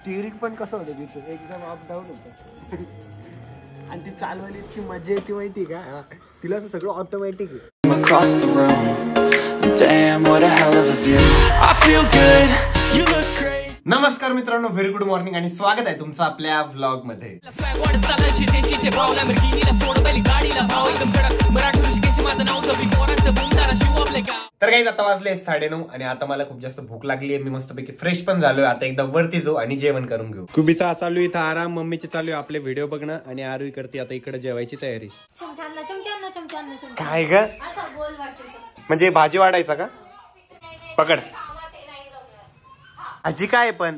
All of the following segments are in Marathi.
स्टिअरिंग पण कसं होतं तिथं, एकदम अप डाऊन होतं. आणि ती चालवायला इतकी मजा येते माहिती का, तिला असं सगळं ऑटोमॅटिक आहे. नमस्कार मित्रांनो, व्हेरी गुड मॉर्निंग आणि स्वागत आहे तुमचं आपल्या व्लॉग मध्ये. तर काही आता वाजले 9:30 आणि आता मला खूप जास्त भूक लागली आहे. मी मस्तपैकी फ्रेश पण झालोय. आता एकदा वरती जाऊ आणि जेवण करून घेऊ. कुबीचा चालू इथं आराम, मम्मीचे चालू आहे आपले व्हिडिओ बघणं आणि आरुई करते आता इकडे जेवायची तयारी. काय ग म्हणजे भाजी वाढायचा का? पकड आजी. काय पण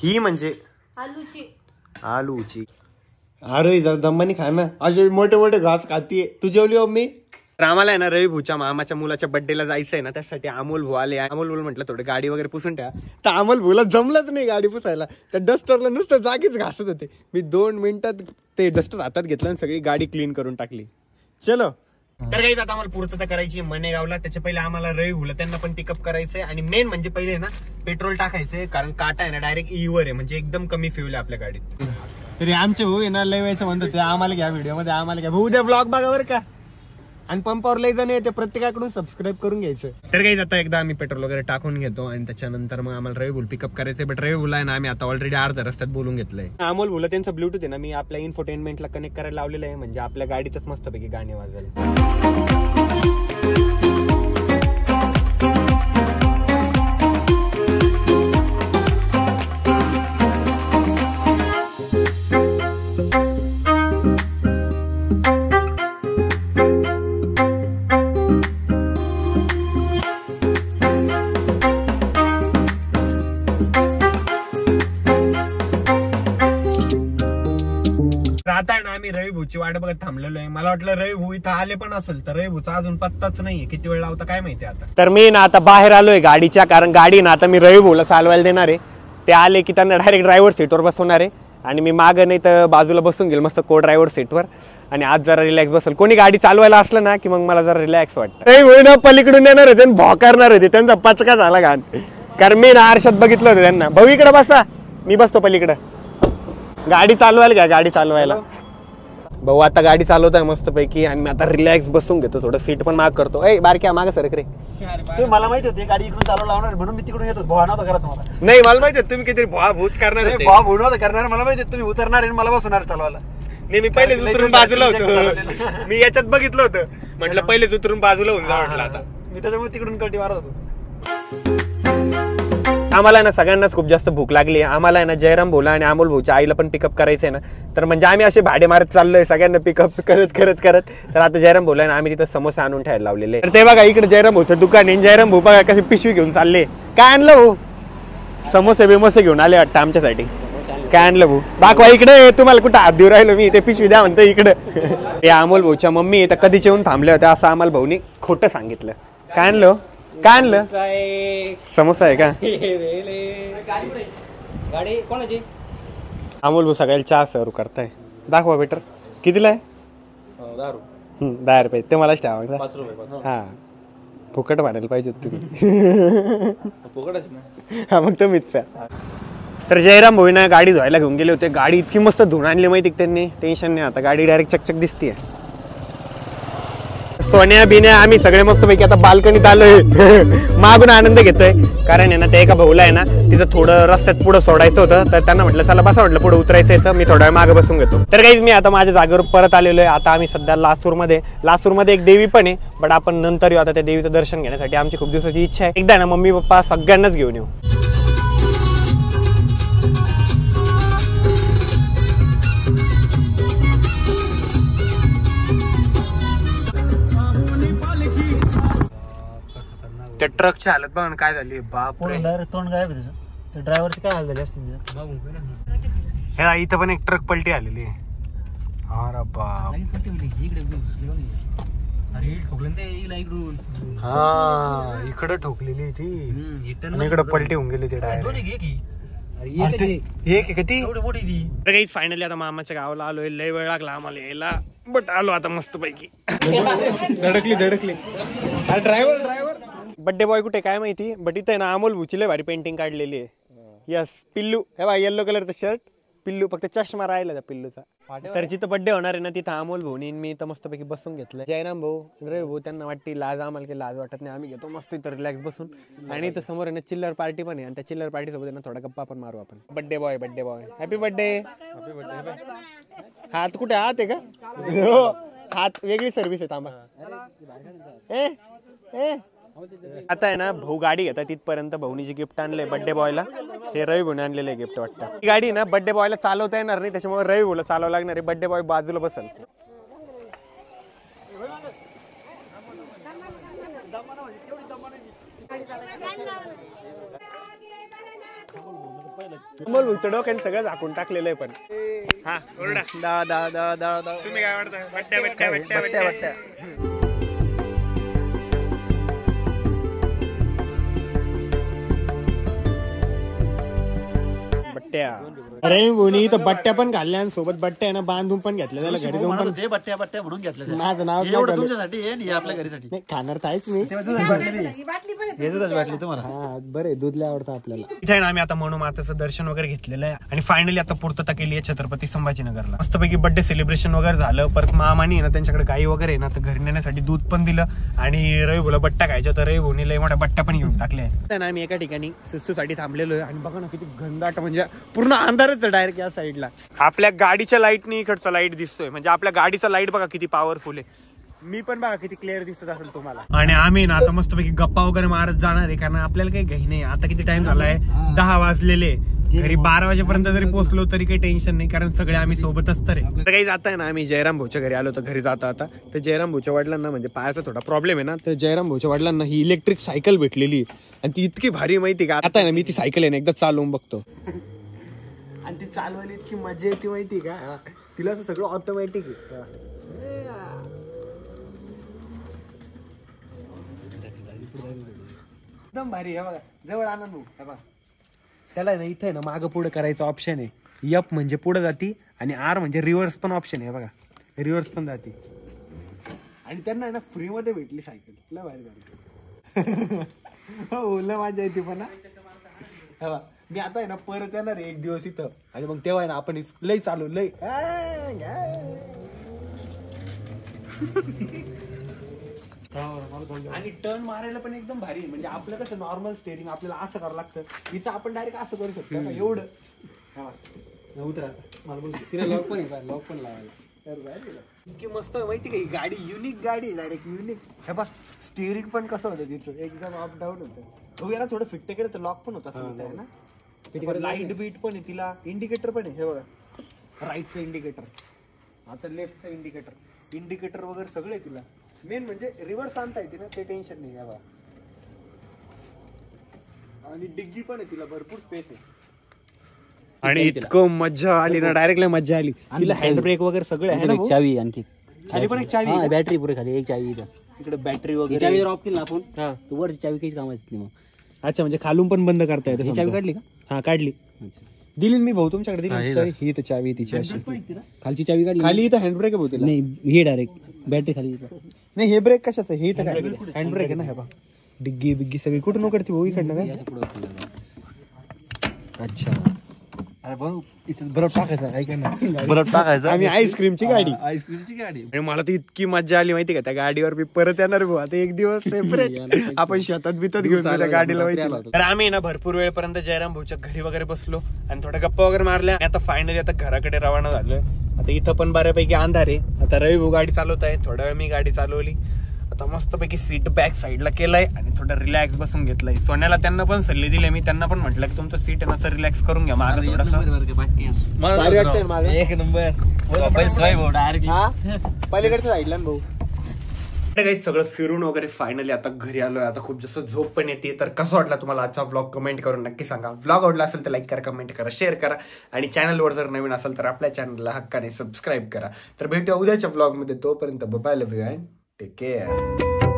ही म्हणजे आलूची. अरे दम्मानी खा ना, असे मोठे मोठे घास खातीये. तू जेवली मम्मी? तर आम्हाला आहे ना रवी भाऊच्या मामाच्या मुलाच्या बर्थडेला जायचंय ना, त्यासाठी अमोल भाऊ आले. अमोल भाऊ म्हटलं थोडी गाडी वगैरे पुसून ठेवा. तर अमोल भाऊला जमलंच नाही गाडी पुसायला. त्या डस्टरला नुसतं जागीच घासत होते. मी 2 मिनिटात ते डस्टर हातात घेतलं आणि सगळी गाडी क्लीन करून टाकली. चलो. तर काही आता आम्हाला पूर्तता करायची मनेगावला. त्याच्या पहिले आम्हाला रवी भाऊला त्यांना पण पिकअप करायचंय आणि मेन म्हणजे पहिले ना पेट्रोल टाकायचंय, कारण काटा आहे ना डायरेक्ट ईवर आहे, म्हणजे एकदम कमी फ्यूल आहे आपल्या गाडीत. तरी आमचे भाऊ आहे ना लय वेळचं म्हणत होते आम्हाला घ्या व्हिडिओ मध्ये, आम्हाला घ्या भाऊ, उद्या ब्लॉग बघा बरं का. आणि पंपावर लय जण येते, प्रत्येकाकडून सबस्क्राईब करून घ्यायचं. तर काही आता एकदा आम्ही पेट्रोल वगैरे टाकून घेतो आणि त्याच्यानंतर मग आम्हाला रवी भाऊ पिकअप करायचंय. बट रवी भाऊला आहे ना आम्ही आता ऑलरेडी अर्ध्या रस्त्यात बोलून घेतलंय. अमोल भाऊला त्यांचा ब्लूटूथ आहे ना मी आपल्या इन्फोटेनमेंटला कनेक्ट करायला लावलेलं आहे, म्हणजे आपल्या गाडीतच मस्तपैकी गाणी वाजवेल. आता आहे ना आम्ही रवी भाऊची वाट बघत थांबलेलो आहे. मला वाटलं रवी भाऊ इथं आले पण असेल, तर रवी भाऊचा अजून पत्ताच नाहीये. किती वेळ लावता काय माहिती आता. तर मी ना आता बाहेर आलोय गाडीच्या, कारण गाडी ना आता मी रवी भाऊला चालवायला देणार आहे. ते आले की त्यांना डायरेक्ट ड्रायव्हर सीटवर बसवणार आहे आणि मी मागं नाही तर बाजूला बसून घेईल मस्त को ड्रायव्हर सीटवर. आणि आज जरा रिलॅक्स बसेल. कोणी गाडी चालवायला असलं ना की मग मला जरा रिलॅक्स वाटतं. रवी भाऊ ना पलीकडून येणार होते आणि भॉकारणार होते, त्यांचा पचका झाला घाण. कारण मी ना आरशात बघितलं होतं त्यांना. भाऊ इकडे बसा, मी बसतो पलीकडं. गाडी चालवायला घ्या, गाडी चालवायला. भाऊ आता गाडी चालवत आहे मस्त पैकी आणि मी आता रिलॅक्स बसून घेतो, थोडं सीट पण माग करतो. ए बारक्या माग सरक रे. तुम्ही मला माहिती होते गाडी इकडून चालू लावणार म्हणून मी तिकडून येतो. भोवा नव्हता करायचं मला. नाही मला माहिती होतं तुम्ही किती भोवा भूत करणार होते. भोवा भूत नव्हता करणार, मला माहिती तुम्ही उतरणार आणि मला बसवणार चालवायला. नाही मी पहिलेच उतरून बाजूला होतो. मी याच्यात बघितलं होतं, म्हटलं पहिलेच उतरून बाजूला होऊन जा म्हटलं. आता मी त्याच्यामुळे तिकडून कल्टी मारत होतो. आम्हाला ना सगळ्यांनाच खूप जास्त भूक लागली. आम्हाला आहे ना जयराम भाऊला आणि अमोल भाऊच्या आईला पण पिकअप करायचंय ना, तर म्हणजे आम्ही असे भाडे मारत चाललोय सगळ्यांना पिकअप करत. तर आता जयराम भाऊला ना आम्ही तिथं समोसे आणून ठेवायला लावलेले. तर ते बघा इकडे जयराम भाऊचं दुकान आहे. जयराम भाऊ बघा कशी पिशवी घेऊन चालले. काय आणलं भाऊ? समोसे बिमोसे घेऊन आले वाटतं आमच्यासाठी. काय आणलं भाऊ? दाखवा इकडे. तुम्हाला कुठं हात देऊ राहिलो मी? ते पिशवी द्या म्हणतो इकडं. हे अमोल भाऊच्या मम्मी तर कधीच येऊन थांबल्या होत्या, असं आम्हाला भाऊनी खोटं सांगितलं. काय आणलं? काय आणलं? समोसा आहे का? गाडी कोणाची? अमोल भाऊ सगळ्याला चहा सर्व करताय. दाखवा बेटर. कितीला आहे? 10 रुपये. ते मलाच ठेवा. 5 रुपये. हा फुकट मारायला पाहिजे तुम्ही. फुकटच ना. हा मग तुम्हीच प्या. तर जयराम भाऊ ना गाडी धुवायला घेऊन गेले होते. गाडी इतकी मस्त धुवून आणली माहिती त्यांनी, टेन्शन नाही. आता गाडी डायरेक्ट चकचक दिसतीये. सोन्या बिन्या आम्ही सगळे मस्त पैकी आता बाल्कनीत आलोय. मागून आनंद घेतोय, कारण आहे ना ते एका भाऊला आहे ना तिथं थोडं रस्त्यात पुढे सोडायचं होतं. तर त्यांना म्हटलं चला बसा, म्हटलं पुढे उतरायचं तर मी थोडा वेळ मागे बसून घेतो. तर काहीच मी आता माझ्या जागेवर परत आलेलो आहे. आता आम्ही सध्या लासूरमध्ये एक देवी पण आहे, बट आपण नंतर येऊ. आता त्या देवीचं दर्शन घेण्यासाठी आमची खूप दिवसाची इच्छा आहे. एकदा ना मम्मी पप्पा सगळ्यांनाच घेऊन येऊ. त्या ट्रकची हालत बघ ना काय झाली. बापरे, तोंड गायब आहे त्याचं. ड्रायव्हरची काय हाल झाली असतील. इथं पण एक ट्रक पलटी आलेली आहे. अरे बाप, हा इकडं ठोकलेली ती, इकडं पलटी होऊन गेली ती डायरेक्ट. फायनली आता मामाच्या गावाला आलोय. लय वेळ लागला आम्हाला यायला, बट आलो आता मस्त पैकी. धडकली ड्रायव्हर बर्थडे बॉय कुठे काय माहिती, बट इथे ना अमोल भूची लय भारी पेंटिंग काढलेली आहे. यस पिल्लू हे बा येल्लो कलरचं शर्ट पिल्लू फक्त चष्मा राहिला त्या पिल्लूचा. तर जिथं बड्डे होणार आहे ना तिथं अमोल भाऊनी मी तर मस्तपैकी बसून घेतलं. जयराम भाऊ रवी भाऊ त्यांना वाटते लाज, आम्हाला काही लाज वाटत नाही, आम्ही घेतो मस्त इथं रिलॅक्स बसून. आणि इथं समोर आहे ना चिल्लर पार्टी पण आहे आणि त्या चिल्लर पार्टी सोबत ना थोडा गप्पा पण मारू आपण. Birthday boy happy birthday. हात कुठे हात आहे का? हो हात वेगळी सर्व्हिस आहे थांबा. आता आहे ना भाऊ गाडी घेतात तिथपर्यंत भाऊनी जे गिफ्ट आणले बर्थडे बॉयला हे रवी भाऊने आणलेले गिफ्ट वाटतं. ही गाडी ना बर्थडे बॉयला चालवता येणार नाही त्याच्यामुळे रवी भाऊला चालवावं लागणार आहे. बर्थडे बॉय बाजूला बसल. अमोल भाऊचं डोक्याने सगळं झाकून टाकलेलं आहे. पण हा ओरडा तुम्ही काय वाटतं? बट्ट्या अरे बोनी तर बट्ट्या पण घालल्या आणि सोबत बट्ट्या आहे ना बांधून पण घेतल्या त्याला घरी जाऊन पण बट्ट्या म्हणून घेतलं. माझं नाव तुमच्यासाठी आपल्या घरीसाठी नाही खाणार तर आहेच मी. वाटली तुम्हाला. हा बरे दूध लय आवडतं आपल्याला. इथे ना आम्ही आता म्हणून माताचं दर्शन वगैरे घेतलेलं आहे आणि फायनली आता पूर्तता केली आहे छत्रपती संभाजीनगरला. मस्तपैकी बर्थडे सेलिब्रेशन वगैरे झालं. परत मामानी ना त्यांच्याकडे गाई वगैरे ना तर घरी नेण्यासाठी दूध पण दिलं आणि रवी भाऊला बट्टा खायचा तर रवी भाऊनी लय मोठ्या बट्ट्या पण घेऊन टाकल्या. तर आम्ही एका ठिकाणी सुसूसाठी थांबलेलो आहे आणि बघा ना किती घनदाट म्हणजे पूर्ण अंधारच डायरेक्ट या साईडला. आपल्या गाडीच्या लाईटनी इकडचा लाईट दिसतोय म्हणजे आपल्या गाडीचा लाईट बघा किती पॉवरफुल आहे. मी पण बघा किती क्लिअर दिसत असेल तुम्हाला. आणि आम्ही ना आता मस्तपैकी गप्पा वगैरे मारत जाणार आहे कारण आपल्याला काही घाई नाही. आता किती टाइम झालाय 10 वाजलेले. घरी 12 वाजेपर्यंत जरी पोहोचलो तरी काही टेन्शन नाही कारण सगळे आम्ही सोबतच. तर काही जात आहे ना आम्ही जयराम भाऊच्या घरी आलो तर घरी जाता आता तर जयराम भाऊच्या वडिलांना म्हणजे पायाचा थोडा प्रॉब्लेम आहे ना तर जयराम भाऊच्या वडिलांना ही इलेक्ट्रिक सायकल भेटलेली आणि ती इतकी भारी माहिती का. आता आहे ना मी ती सायकल आहे ना एकदा चालवून बघतो आणि ती चालवायला इतकी मजा येते माहिती का. तिला असं सगळं ऑटोमॅटिक आहे. एकदम भारी आहे बघा. जवळ आनंद भाऊ बघा त्याला ना इथे ना मागं पुढे करायचं ऑप्शन आहे. यप म्हणजे पुढे जाती आणि आर म्हणजे रिव्हर्स पण ऑप्शन आहे बघा. रिव्हर्स पण जाते आणि त्यांना ना फ्री मध्ये भेटली सायकल. लय भारी झाली. हो लय मजा येते पण मी आता आहे ना परत येणार आहे एक दिवस इथं आणि मग तेव्हा आहे ना आपण लय चालू लय आणि टर्न मारायला पण एकदम भारी. म्हणजे आपलं कसं नॉर्मल स्टेरिंग आपल्याला असं करावं लागतं. तिचं आपण डायरेक्ट असं करू शकतो का एवढं उतरा. मला बोल तिला लॉक पण आहे लॉक पण लावायला इतकी मस्त माहिती का. ही गाडी युनिक गाडी डायरेक्ट युनिक. हे बा स्टेरिंग पण कसं होतं तिथं एकदम अप डाऊन होतं. याला थोडं फिट्ट केलं तर लॉक पण होता ना. लाईट बीट पण आहे तिला. इंडिकेटर पण आहे हे बघा. राईटचं इंडिकेटर आता लेफ्टचं इंडिकेटर वगैरे सगळं आहे तिला. मेन म्हणजे रिव्हर्स आणता येते ना ते टेन्शन नाही आहे बघा. आणि डिग्गी पण आहे तिला भरपूर स्पेस आहे. आणि इतकं मजा आली ना डायरेक्टली मजा आली. तिला हँड ब्रेक वगैरे सगळं आहे ना. चावी आणखी खाली पण एक चावी बॅटरी पुढे खाली एक चावी इकडे बॅटरी वगैरे. चावी जर ऑफ केली ना आपण तर वरची चावी काहीच कामाची नाही मग. अच्छा म्हणजे खालून पण बंद करता येते. चावी काढली का? हा काढली. दिली मी भाऊ तुमच्याकडे दिली. ही तर चावी तिची अशी खालची चावी काढली. खाली इथं हँड ब्रेक आहे नाही हे डायरेक्ट बॅटरी खाली नाही. हे ब्रेक कशाचं हे तर हँड ब्रेक आहे ना. हे बघ डिग्गी बिग्गी सगळी कुठून उकडते भाऊ इकडनं काय. अच्छा अरे भाऊ इथं बर्फ टाकायचा ऐका ना. बर्फ टाकायचा आणि आईस्क्रीमची गाडी. आणि मला तर इतकी मजा आली माहिती का त्या गाडीवर. मी परत येणार भाऊ आता एक दिवस सेपरेट आपण शेतात बितात घेऊन त्या गाडीला माहिती. तर आम्ही ना भरपूर वेळपर्यंत जयराम भाऊच्या घरी वगैरे बसलो आणि थोड्या गप्पा वगैरे मारल्या. आता फायनली आता घराकडे रवाना झालोय. आता इथं पण बऱ्यापैकी अंधार आहे. आता रवी भाऊ गाडी चालवत आहे. थोडा वेळ मी गाडी चालवली. आता मस्तपैकी सीट बॅक साईडला केलंय आणि थोडं रिलॅक्स बसून घेतलंय. सोन्याला त्यांना पण सल्ले दिले मी. त्यांना पण म्हटलं की तुमचं सीट आहे ना रिलॅक्स करून घ्या मागं थोडंसं. एक नंबर पलीकडच्या साईडला भाऊ. काही सगळं फिरून वगैरे फायनली आता घरी आलोय. आता खूप जास्त झोप पण येते. तर कसं वाटला तुम्हाला आजचा ब्लॉग कमेंट करून नक्की सांगा. ब्लॉग आवडला असेल तर लाईक करा, कमेंट करा, शेअर करा आणि चॅनलवर जर नवीन असेल तर आपल्या चॅनलला हक्काने सबस्क्राईब करा. तर भेटूया उद्याच्या ब्लॉग मध्ये. तोपर्यंत bye, love you and take care.